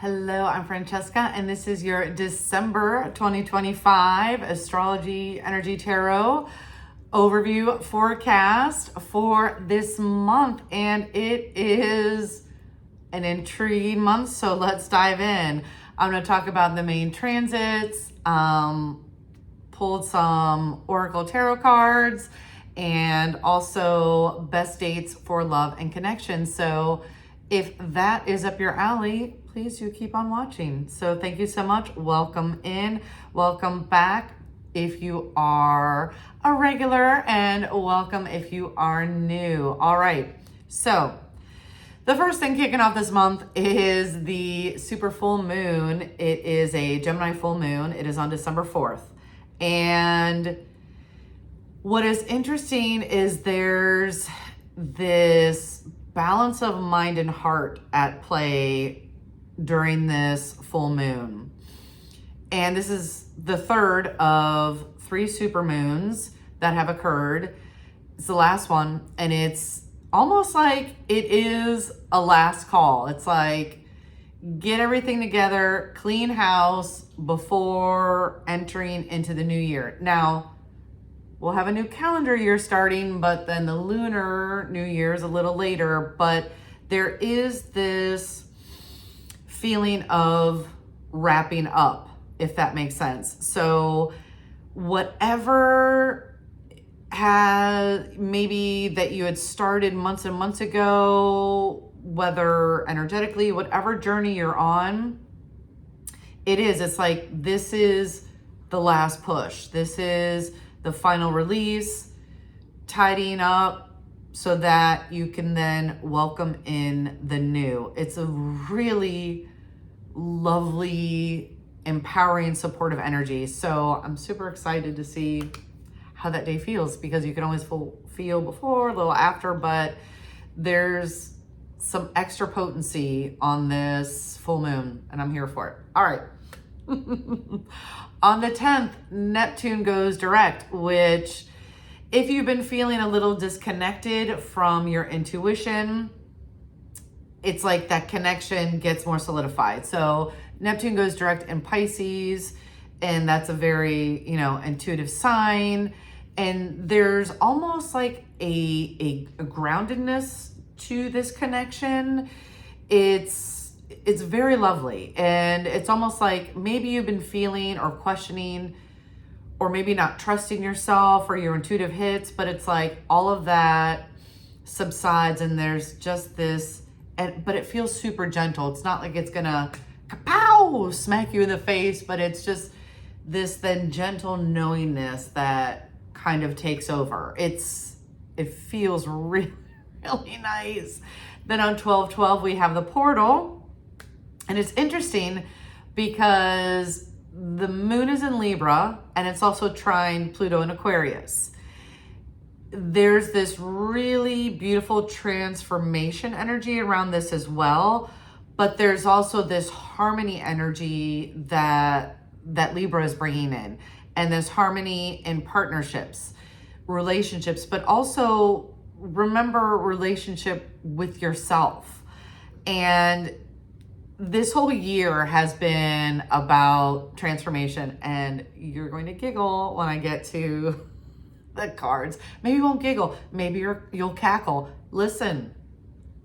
Hello, I'm Francesca, and this is your December 2025 Astrology Energy Tarot overview forecast for this month. And it is an intriguing month, so let's dive in. I'm going to talk about the main transits, pulled some Oracle Tarot cards, and also best dates for love and connection. So if that is up your alley, please do keep on watching. So thank you so much. Welcome in, welcome back if you are a regular, and welcome if you are new. All right, so the first thing kicking off this month is the super full moon. It is a Gemini full moon. It is on December 4th. And what is interesting is there's this balance of mind and heart at play during this full moon. And this is the third of 3 super moons that have occurred. It's the last one, and it's almost like it is a last call. It's like, get everything together, clean house before entering into the new year. Now, we'll have a new calendar year starting, but then the lunar new year is a little later. But there is this feeling of wrapping up, if that makes sense. So whatever maybe that you had started months and months ago, whether energetically, whatever journey you're on, it's like, this is the last push. This is the final release, tidying up so that you can then welcome in the new. It's a really lovely, empowering, supportive energy. So I'm super excited to see how that day feels, because you can always feel before, a little after, but there's some extra potency on this full moon, and I'm here for it. All right. On the 10th, Neptune goes direct, which, if you've been feeling a little disconnected from your intuition, it's like that connection gets more solidified. So Neptune goes direct in Pisces, and that's a very, intuitive sign. And there's almost like a groundedness to this connection. It's very lovely. And it's almost like maybe you've been feeling or questioning, or maybe not trusting yourself or your intuitive hits, but it's like all of that subsides, and there's just this, but it feels super gentle. It's not like it's gonna kapow, smack you in the face, but it's just this then gentle knowingness that kind of takes over. It feels really, really nice. Then on 12/12, we have the portal, and it's interesting because the moon is in Libra, and it's also trine Pluto in Aquarius. There's this really beautiful transformation energy around this as well, but there's also this harmony energy that Libra is bringing in, and this harmony in partnerships, relationships, but also remember, relationship with yourself. And this whole year has been about transformation, and you're going to giggle when I get to the cards. Maybe you won't giggle. Maybe you'll cackle. Listen,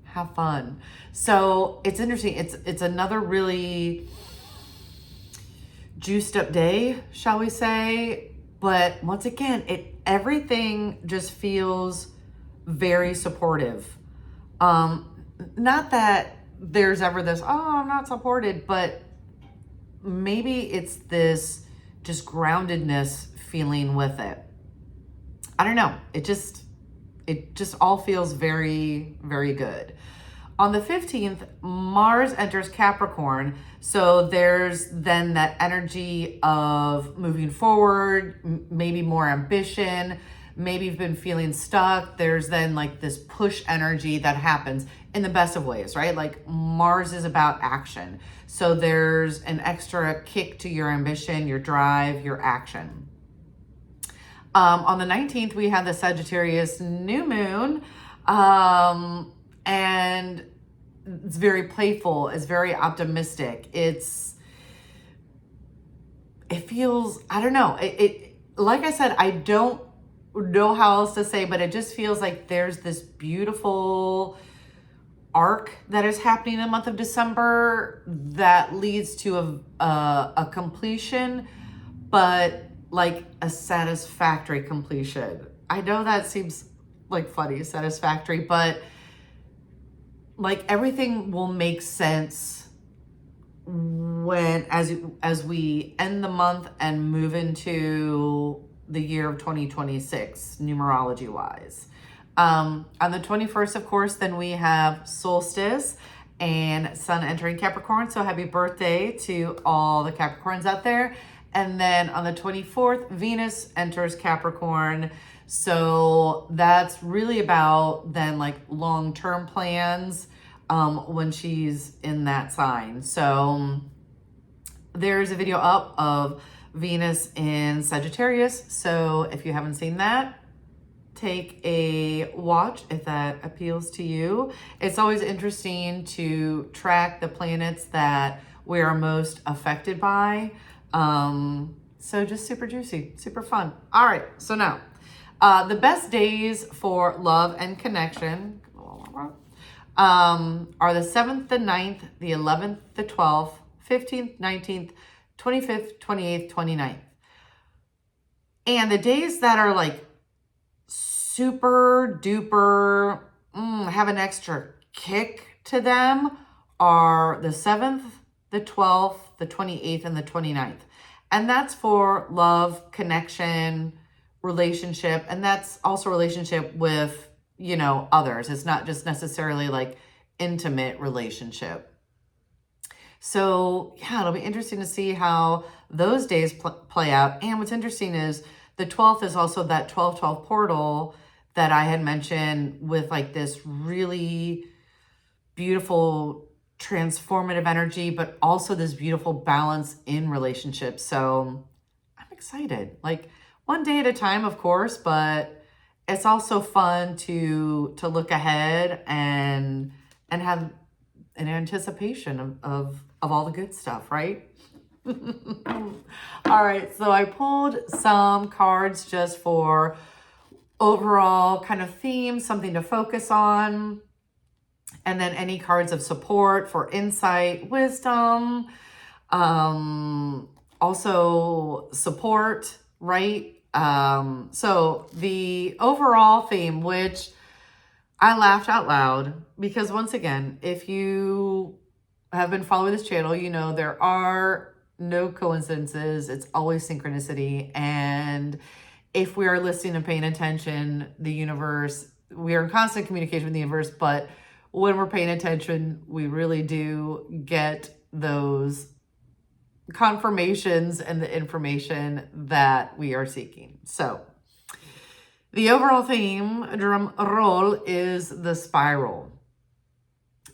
have fun. So it's interesting. It's another really juiced up day, shall we say? But once again, everything just feels very supportive. Not that there's ever this, oh, I'm not supported, but maybe it's this just groundedness feeling with it. I don't know. It just all feels very, very good. On the 15th, Mars enters Capricorn. So there's then that energy of moving forward, maybe more ambition. Maybe you've been feeling stuck. There's then like this push energy that happens in the best of ways, right? Like Mars is about action. So there's an extra kick to your ambition, your drive, your action. On the 19th, we have the Sagittarius new moon. And it's very playful. It's very optimistic. It feels, I don't know. Like I said, I don't know how else to say, but it just feels like there's this beautiful arc that is happening in the month of December that leads to a completion, but like a satisfactory completion. I know that seems like funny, satisfactory, but like everything will make sense when as we end the month and move into the year of 2026, numerology wise. On the 21st, of course, then we have solstice and sun entering Capricorn. So happy birthday to all the Capricorns out there. And then on the 24th, Venus enters Capricorn. So that's really about then like long-term plans when she's in that sign. So there's a video up of Venus in Sagittarius. So if you haven't seen that, take a watch if that appeals to you. It's always interesting to track the planets that we are most affected by. So just super juicy, super fun. All right, so now the best days for love and connection are the 7th, the 9th, the 11th, the 12th, 15th, 19th, 25th, 28th, 29th. And the days that are like super duper, have an extra kick to them are the 7th, the 12th, the 28th, and the 29th. And that's for love, connection, relationship. And that's also relationship with, you know, others. It's not just necessarily like intimate relationship. So yeah, it'll be interesting to see how those days play out. And what's interesting is the 12th is also that 12-12 portal that I had mentioned with like this really beautiful transformative energy, but also this beautiful balance in relationships. So I'm excited, like one day at a time, of course, but it's also fun to look ahead and have an anticipation of all the good stuff, right? All right, so I pulled some cards just for overall kind of theme, something to focus on, and then any cards of support for insight, wisdom, also support, right? So the overall theme, which I laughed out loud because once again, if you have been following this channel, you know there are no coincidences. It's always synchronicity. And if we are listening and paying attention, the universe, we are in constant communication with the universe, but when we're paying attention, we really do get those confirmations and the information that we are seeking. So the overall theme, drum roll, is the spiral.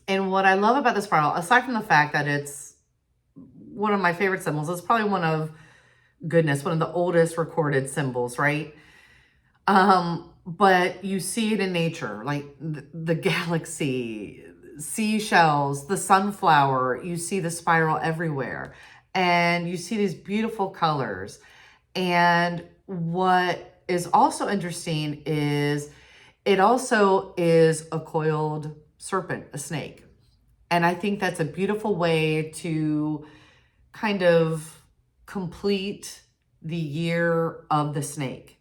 And what I love about the spiral, aside from the fact that it's one of my favorite symbols, it's probably one of goodness, one of the oldest recorded symbols, right? But you see it in nature, like the galaxy, seashells, the sunflower, you see the spiral everywhere. And you see these beautiful colors. And what is also interesting is it also is a coiled serpent, a snake. And I think that's a beautiful way to kind of complete the year of the snake,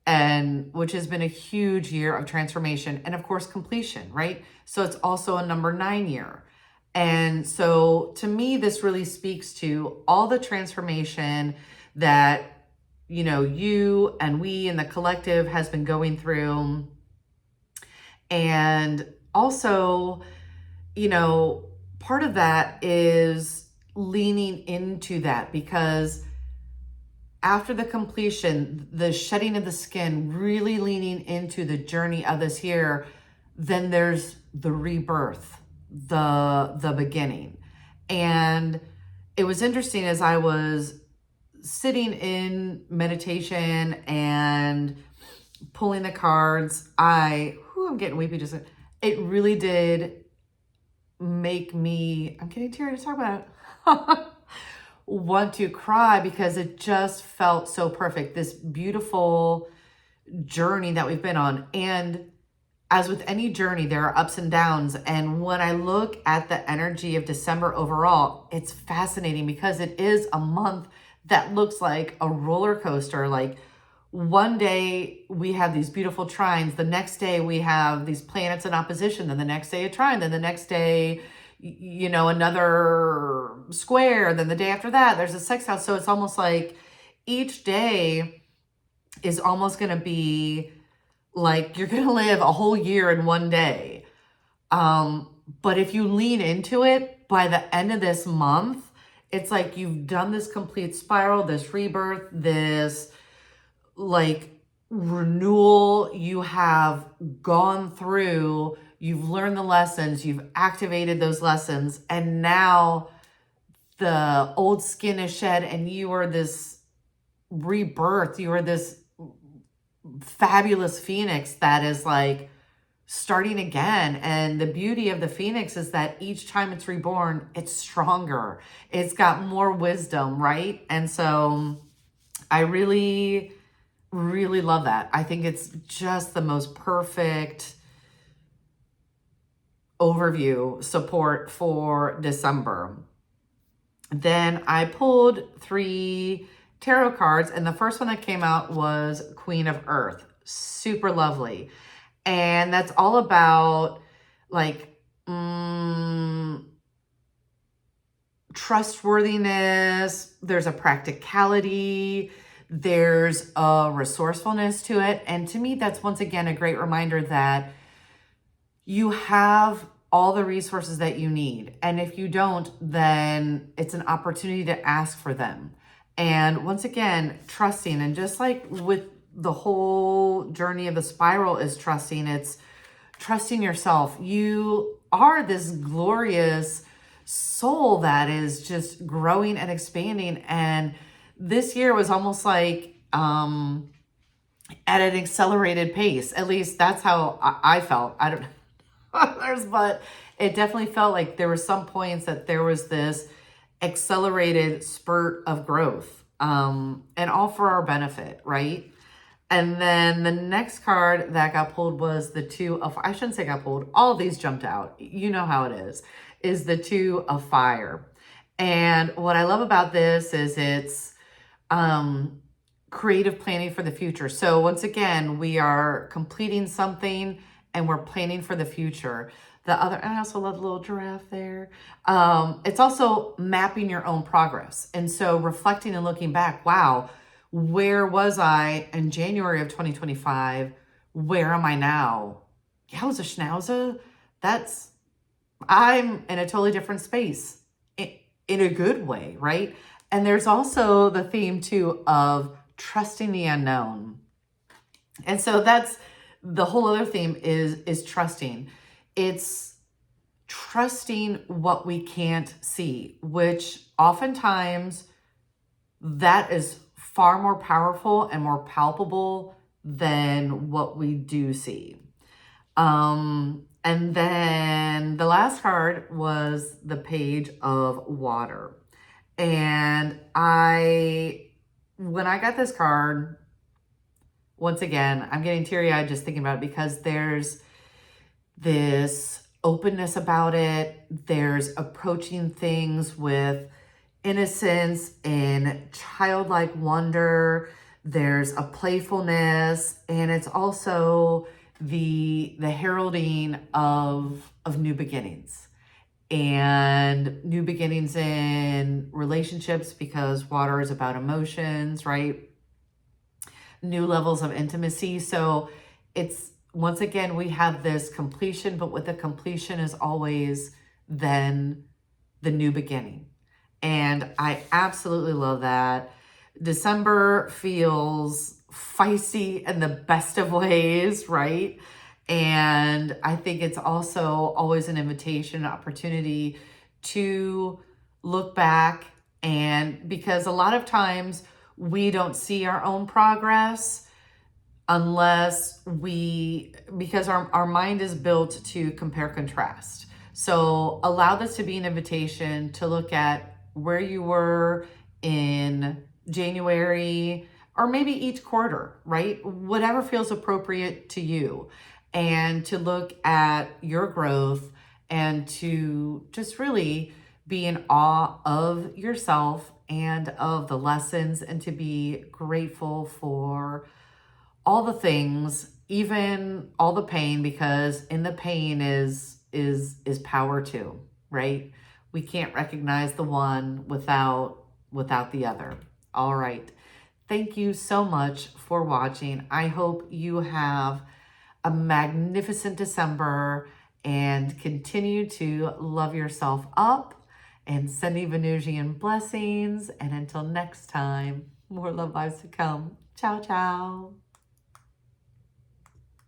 and which has been a huge year of transformation and of course completion, right? So it's also a number 9 year. And so to me, this really speaks to all the transformation that, you know, you and we and the collective has been going through. And also, you know, part of that is leaning into that, because after the completion, the shedding of the skin, really leaning into the journey of this year, then there's the rebirth, the beginning. And it was interesting as I was sitting in meditation and pulling the cards, I'm getting weepy just, it really did make me, I'm getting teary to talk about it, want to cry, because it just felt so perfect. This beautiful journey that we've been on. And as with any journey, there are ups and downs. And when I look at the energy of December overall, it's fascinating because it is a month that looks like a roller coaster. Like, one day we have these beautiful trines, the next day we have these planets in opposition, then the next day a trine, then the next day, you know, another square, then the day after that there's a sextile. So it's almost like each day is almost going to be like you're going to live a whole year in one day. But if you lean into it, by the end of this month, it's like you've done this complete spiral, this rebirth, this like renewal. You have gone through, you've learned the lessons, you've activated those lessons, and now the old skin is shed and you are this rebirth. You are this fabulous phoenix that is like starting again. And the beauty of the phoenix is that each time it's reborn, it's stronger. It's got more wisdom, right? And so I really love that. I think it's just the most perfect overview support for December. Then I pulled 3 tarot cards, and the first one that came out was Queen of Earth. Super lovely. And that's all about like trustworthiness. There's a practicality. There's a resourcefulness to it. And to me, that's once again a great reminder that you have all the resources that you need. And if you don't, then it's an opportunity to ask for them. And once again, trusting. And just like with the whole journey of the spiral is trusting, it's trusting yourself. You are this glorious soul that is just growing and expanding. And this year was almost like at an accelerated pace. At least that's how I felt. I don't know others, but it definitely felt like there were some points that there was this accelerated spurt of growth, and all for our benefit, right? And then the next card that got pulled was the 2 of, I shouldn't say got pulled, all of these jumped out. You know how it is the 2 of fire. And what I love about this is it's creative planning for the future. So once again, we are completing something and we're planning for the future. The other, and I also love the little giraffe there. It's also mapping your own progress. And so reflecting and looking back, wow, where was I in January of 2025? Where am I now? Yowza schnauza. I'm in a totally different space in a good way, right? And there's also the theme too of trusting the unknown. And so that's the whole other theme is trusting. It's trusting what we can't see, which oftentimes that is far more powerful and more palpable than what we do see. And then the last card was the Page of Water. And when I got this card, once again, I'm getting teary-eyed just thinking about it because there's this openness about it. There's approaching things with innocence and childlike wonder. There's a playfulness, and it's also the heralding of new beginnings. And new beginnings in relationships, because water is about emotions, right? New levels of intimacy. So it's, once again, we have this completion, but with the completion is always then the new beginning. And I absolutely love that. December feels feisty in the best of ways, right? And I think it's also always an invitation, an opportunity to look back. And because a lot of times we don't see our own progress unless because our mind is built to compare contrast. So allow this to be an invitation to look at where you were in January, or maybe each quarter, right? Whatever feels appropriate to you, and to look at your growth and to just really be in awe of yourself and of the lessons, and to be grateful for all the things, even all the pain, because in the pain is power too, right? We can't recognize the one without the other. All right. Thank you so much for watching. I hope you have a magnificent December and continue to love yourself up, and sending Venusian blessings. And until next time, more love vibes to come. Ciao, ciao.